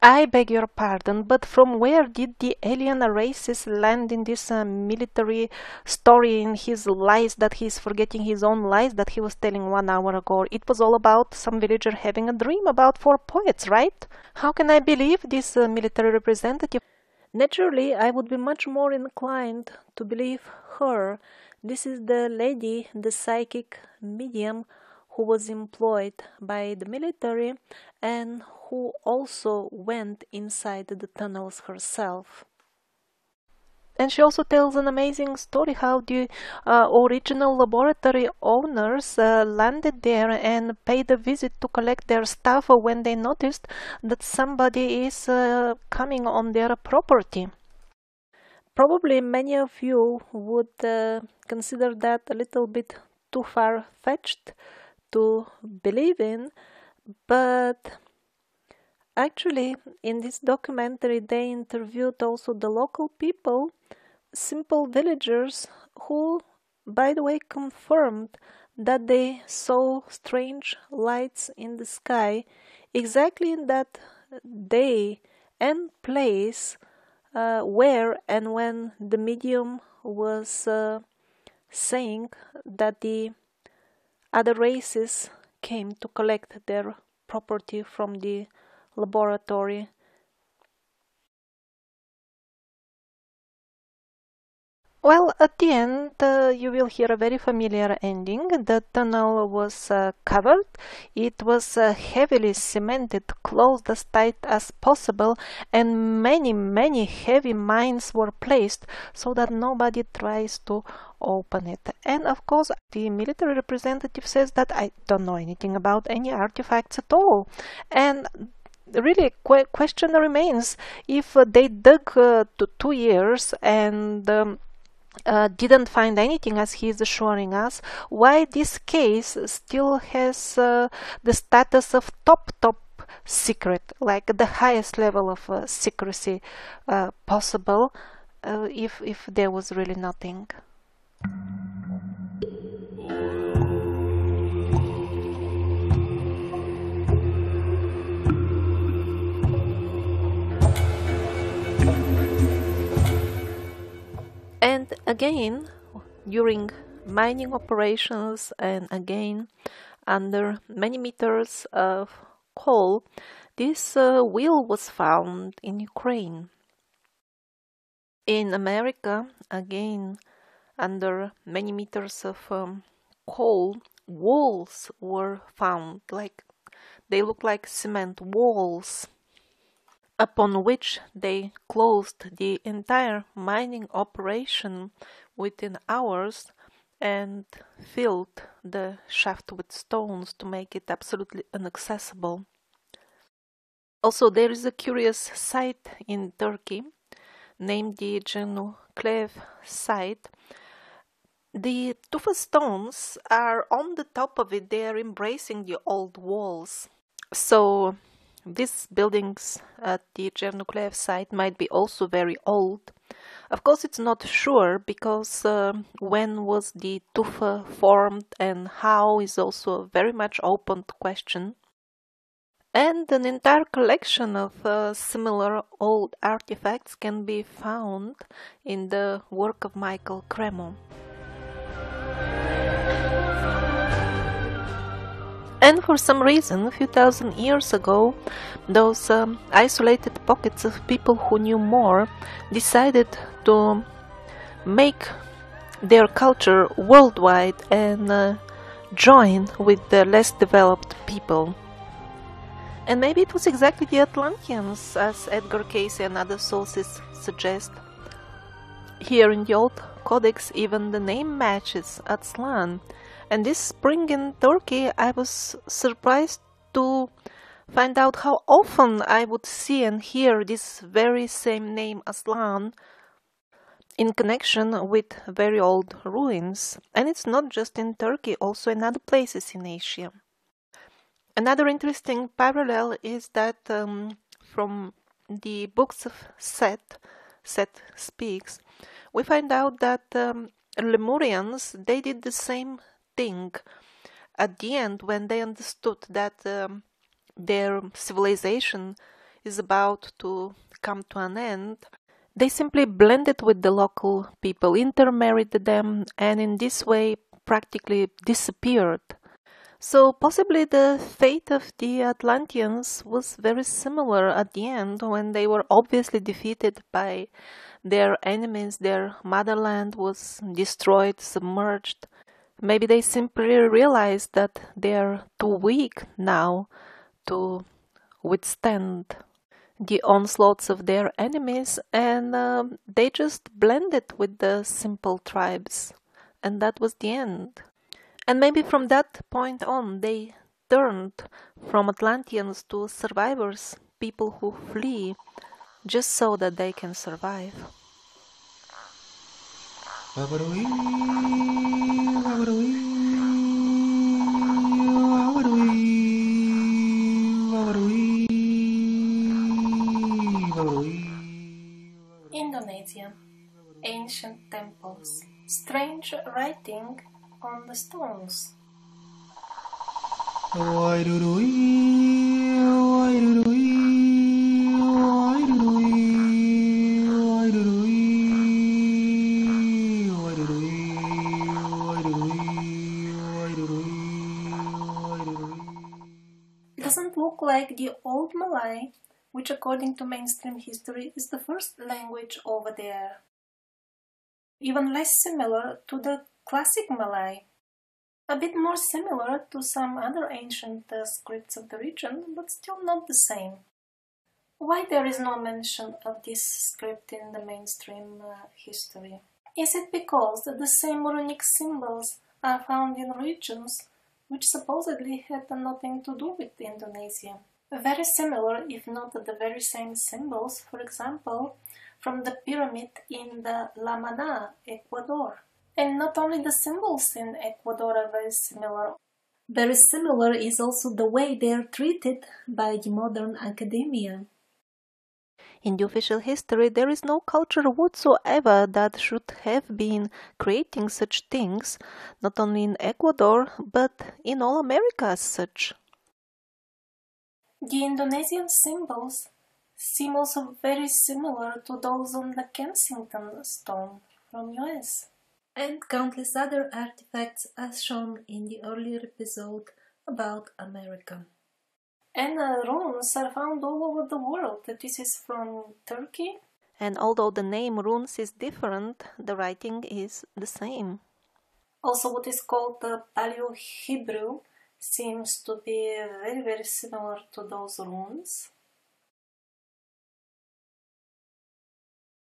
I beg your pardon, but from where did the alien races land in this military story, in his lies, that he's forgetting his own lies that he was telling 1 hour ago? It was all about some villager having a dream about four poets, right? How can I believe this military representative? Naturally, I would be much more inclined to believe her. This is the lady, the psychic medium, who was employed by the military and who also went inside the tunnels herself. And she also tells an amazing story how the original laboratory owners landed there and paid a visit to collect their stuff when they noticed that somebody is coming on their property. Probably many of you would consider that a little bit too far-fetched to believe in, but actually in this documentary they interviewed also the local people, simple villagers, who, by the way, confirmed that they saw strange lights in the sky exactly in that day and place where and when the medium was saying that the other races came to collect their property from the laboratory. Well, at the end, you will hear a very familiar ending. The tunnel was covered. It was heavily cemented, closed as tight as possible, and many heavy mines were placed so that nobody tries to open it. And of course, the military representative says that I don't know anything about any artifacts at all. And really, question remains, if they dug 2 years and didn't find anything, as he is assuring us, why this case still has the status of top secret, like the highest level of secrecy possible, if there was really nothing. And again, during mining operations, and again under many meters of coal, this wheel was found in Ukraine. In America, again, under many meters of coal, walls were found. Like they look like cement walls, upon which they closed the entire mining operation within hours and filled the shaft with stones to make it absolutely inaccessible. Also, there is a curious site in Turkey named the Genuklev site. The tufa stones are on the top of it, they are embracing the old walls. So, these buildings at the Genuklev site might be also very old. Of course, it's not sure because when was the tufa formed and how is also a very much open question. And an entire collection of similar old artifacts can be found in the work of Michael Cremo. And for some reason, a few thousand years ago, those isolated pockets of people who knew more decided to make their culture worldwide and join with the less developed people. And maybe it was exactly the Atlanteans, as Edgar Cayce and other sources suggest. Here in the old codex, even the name matches Atslan. And this spring in Turkey, I was surprised to find out how often I would see and hear this very same name Aslan in connection with very old ruins. And it's not just in Turkey, also in other places in Asia. Another interesting parallel is that from the books of Set Speaks, we find out that Lemurians, they did the same thing at the end when they understood that their civilization is about to come to an end. They simply blended with the local people, intermarried them, and in this way practically disappeared. So possibly the fate of the Atlanteans was very similar at the end when they were obviously defeated by their enemies, their motherland was destroyed, submerged. Maybe they simply realized that they are too weak now to withstand the onslaughts of their enemies and they just blended with the simple tribes. And that was the end. And maybe from that point on, they turned from Atlanteans to survivors, people who flee just so that they can survive. Indonesia. Ancient temples. Strange writing on the stones. Doesn't look like the Old Malay, which according to mainstream history is the first language over there. Even less similar to the classic Malay. A bit more similar to some other ancient scripts of the region, but still not the same. Why there is no mention of this script in the mainstream history? Is it because the same runic symbols are found in regions which supposedly had nothing to do with Indonesia? Very similar, if not the very same symbols, for example, from the pyramid in the La Mana, Ecuador. And not only the symbols in Ecuador are very similar. Very similar is also the way they are treated by the modern academia. In the official history, there is no culture whatsoever that should have been creating such things, not only in Ecuador, but in all America as such. The Indonesian symbols seem also very similar to those on the Kensington stone from US. And countless other artifacts as shown in the earlier episode about America. And runes are found all over the world. This is from Turkey. And although the name runes is different, the writing is the same. Also, what is called the Paleo-Hebrew seems to be very, very similar to those runes.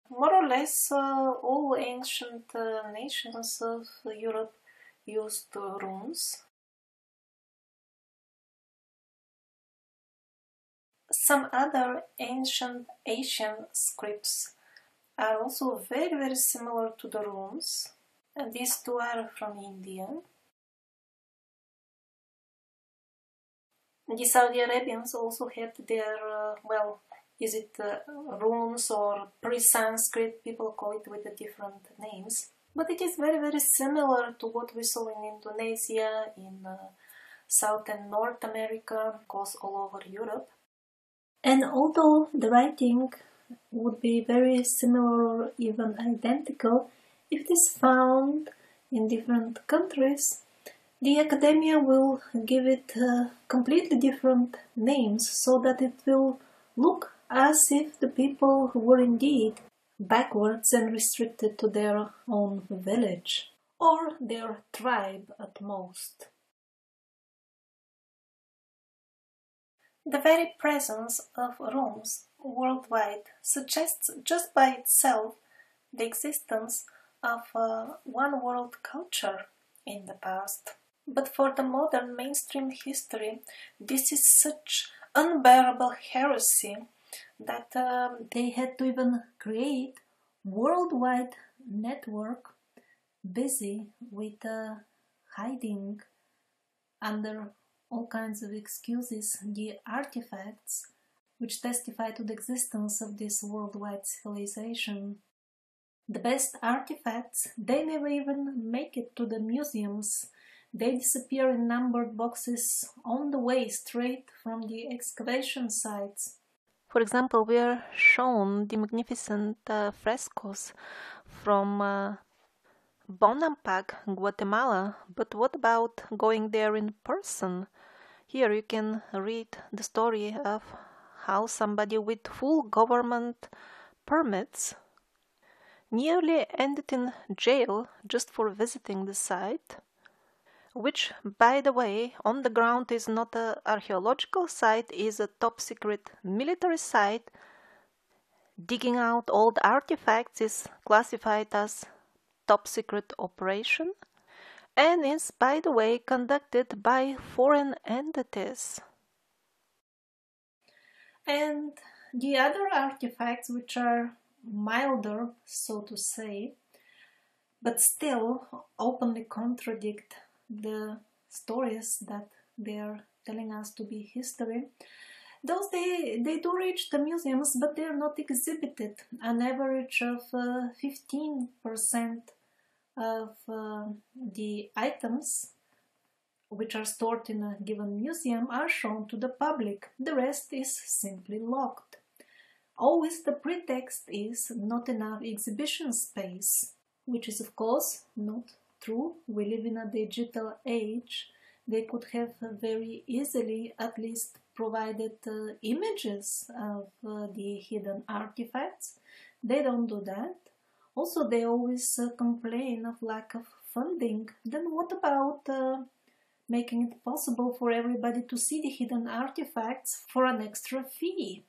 More or less, all ancient nations of Europe used runes. Some other ancient Asian scripts are also very, very similar to the runes. And these two are from India. The Saudi Arabians also had their, is it runes or pre-Sanskrit? People call it with the different names. But it is very, very similar to what we saw in Indonesia, in South and North America, of course all over Europe. And although the writing would be very similar or even identical, if it is found in different countries, the academia will give it completely different names so that it will look as if the people were indeed backwards and restricted to their own village or their tribe at most. The very presence of runes worldwide suggests just by itself the existence of one world culture in the past. But for the modern mainstream history, this is such unbearable heresy that they had to even create worldwide network busy with hiding under all kinds of excuses the artifacts which testify to the existence of this worldwide civilization. The best artifacts, they never even make it to the museums. They disappear in numbered boxes on the way straight from the excavation sites. For example, we are shown the magnificent frescoes from Bonampak, Guatemala, but what about going there in person? Here you can read the story of how somebody with full government permits nearly ended in jail just for visiting the site, which, by the way, on the ground is not an archaeological site, is a top-secret military site. Digging out old artifacts is classified as top-secret operation and is, by the way, conducted by foreign entities. And the other artifacts, which are milder, so to say, but still openly contradict the stories that they are telling us to be history, those they do reach the museums, but they are not exhibited. An average of 15% of the items which are stored in a given museum are shown to the public. The rest is simply locked. Always the pretext is not enough exhibition space, which is of course not true. We live in a digital age. They could have very easily at least provided images of the hidden artifacts. They don't do that. Also, they always complain of lack of funding. Then what about making it possible for everybody to see the hidden artifacts for an extra fee?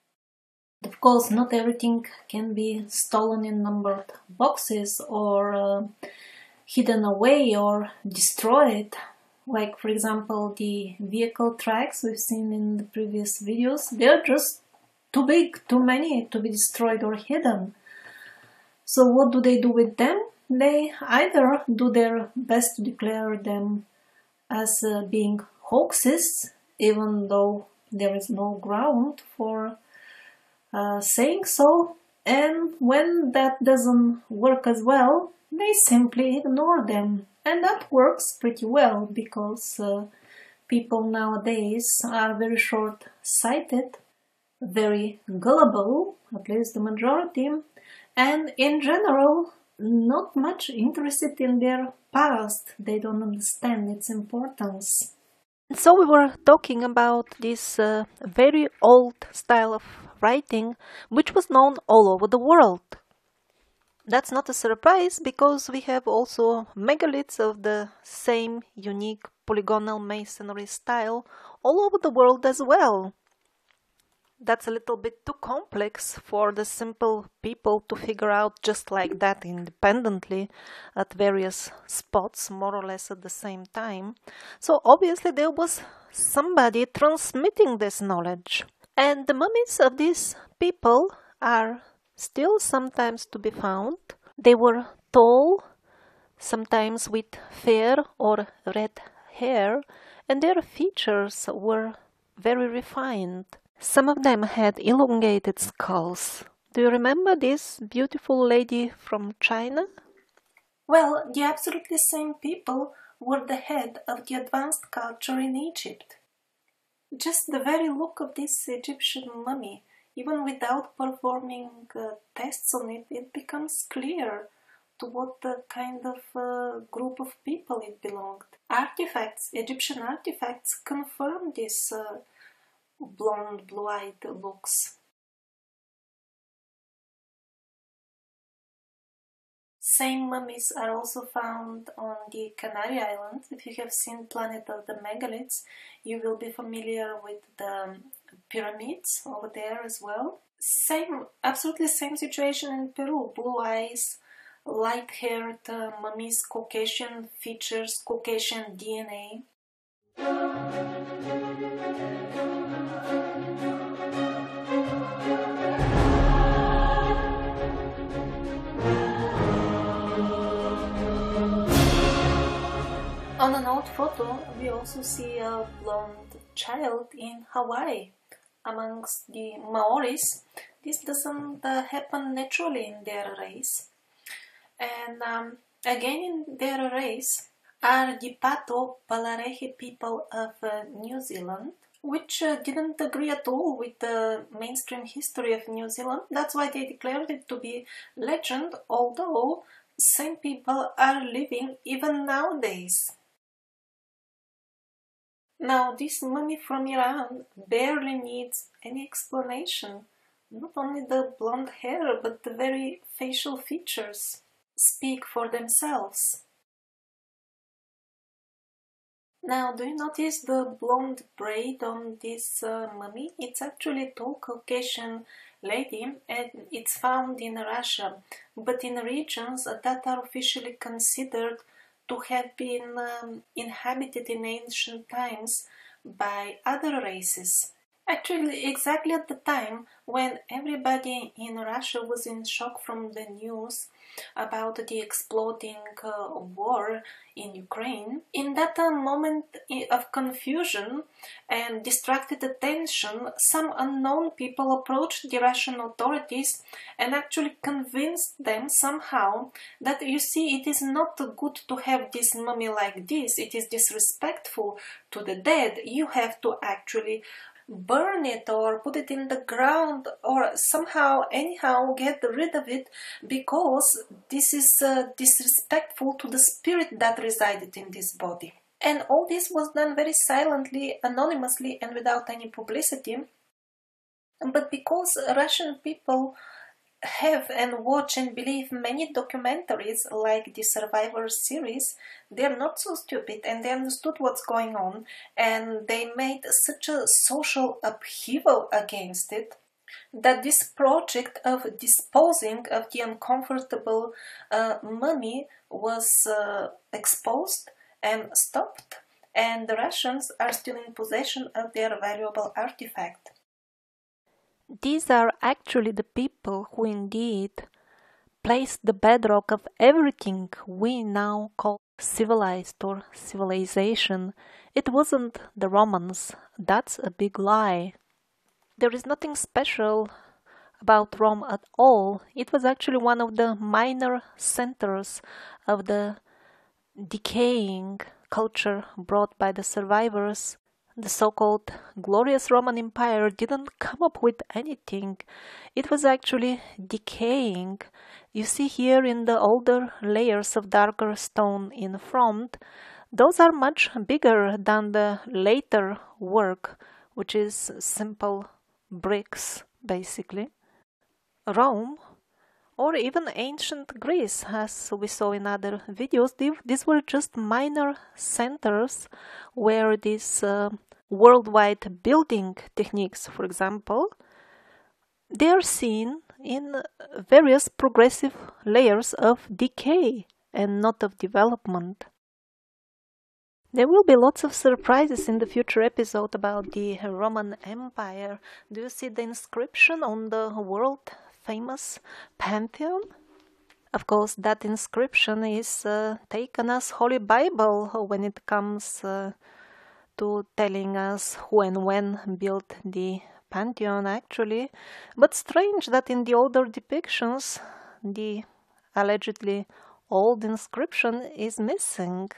Of course, not everything can be stolen in numbered boxes or hidden away or destroyed. Like, for example, the vehicle tracks we've seen in the previous videos, they're just too big, too many to be destroyed or hidden. So what do they do with them? They either do their best to declare them as being hoaxes, even though there is no ground for saying so, and when that doesn't work as well, they simply ignore them. And that works pretty well because people nowadays are very short-sighted, very gullible, at least the majority, and in general not much interested in their past. They don't understand its importance. So we were talking about this very old style of writing which was known all over the world. That's not a surprise because we have also megaliths of the same unique polygonal masonry style all over the world as well. That's a little bit too complex for the simple people to figure out just like that independently at various spots, more or less at the same time. So obviously there was somebody transmitting this knowledge. And the mummies of these people are still sometimes to be found. They were tall, sometimes with fair or red hair, and their features were very refined. Some of them had elongated skulls. Do you remember this beautiful lady from China? Well, the absolutely same people were the head of the advanced culture in Egypt. Just the very look of this Egyptian mummy, even without performing tests on it, it becomes clear to what kind of group of people it belonged. Artifacts, Egyptian artifacts, confirm this blonde, blue-eyed looks. Same mummies are also found on the Canary Islands. If you have seen Planet of the Megaliths, you will be familiar with the pyramids over there as well. Absolutely same situation in Peru. Blue eyes, light-haired mummies, Caucasian features, Caucasian DNA. On an old photo, we also see a blonde child in Hawaii. Amongst the Maoris, this doesn't happen naturally in their race. And again in their race are the Pato Palarehe people of New Zealand, which didn't agree at all with the mainstream history of New Zealand. That's why they declared it to be legend, although same people are living even nowadays. Now, this mummy from Iran barely needs any explanation. Not only the blonde hair, but the very facial features speak for themselves. Now, do you notice the blonde braid on this mummy? It's actually a tall Caucasian lady, and it's found in Russia, but in regions that are officially considered to have been inhabited in ancient times by other races. Actually, exactly at the time when everybody in Russia was in shock from the news about the exploding war in Ukraine, in that moment of confusion and distracted attention, some unknown people approached the Russian authorities and actually convinced them somehow that, you see, it is not good to have this mummy like this, it is disrespectful to the dead, you have to actually burn it or put it in the ground or somehow anyhow get rid of it, because this is disrespectful to the spirit that resided in this body. And all this was done very silently, anonymously, and without any publicity. But because Russian people have and watch and believe many documentaries like the Survivor series, they're not so stupid and they understood what's going on, and they made such a social upheaval against it that this project of disposing of the uncomfortable mummy was exposed and stopped, and the Russians are still in possession of their valuable artifact. These are actually the people who indeed placed the bedrock of everything we now call civilized or civilization. It wasn't the Romans. That's a big lie. There is nothing special about Rome at all. It was actually one of the minor centers of the decaying culture brought by the survivors. The so-called glorious Roman Empire didn't come up with anything. It was actually decaying. You see here in the older layers of darker stone in front, those are much bigger than the later work, which is simple bricks basically. Rome, or even ancient Greece, as we saw in other videos, these were just minor centers where these worldwide building techniques, for example, they are seen in various progressive layers of decay and not of development. There will be lots of surprises in the future episode about the Roman Empire. Do you see the inscription on the world famous Pantheon? Of course, that inscription is taken as Holy Bible when it comes to telling us who and when built the Pantheon actually. But strange that in the older depictions, the allegedly old inscription is missing.